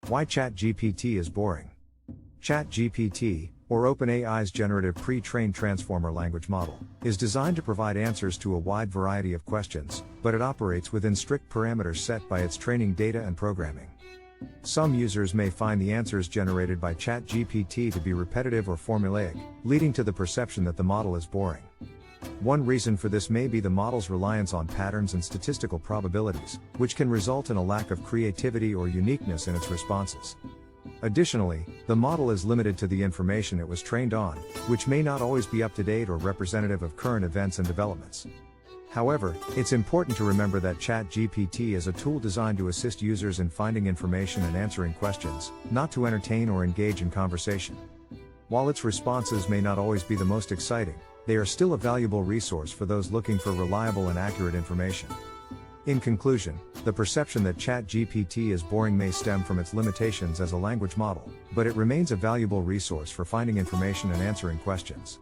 Why ChatGPT is boring. ChatGPT, or OpenAI's generative pre-trained transformer language model, is designed to provide answers to a wide variety of questions, but it operates within strict parameters set by its training data and programming. Some users may find the answers generated by ChatGPT to be repetitive or formulaic, leading to the perception that the model is boring. One reason for this may be the model's reliance on patterns and statistical probabilities, which can result in a lack of creativity or uniqueness in its responses. Additionally, the model is limited to the information it was trained on, which may not always be up to date or representative of current events and developments. However, it's important to remember that ChatGPT is a tool designed to assist users in finding information and answering questions, not to entertain or engage in conversation. While its responses may not always be the most exciting, they are still a valuable resource for those looking for reliable and accurate information. In conclusion, the perception that ChatGPT is boring may stem from its limitations as a language model, but it remains a valuable resource for finding information and answering questions.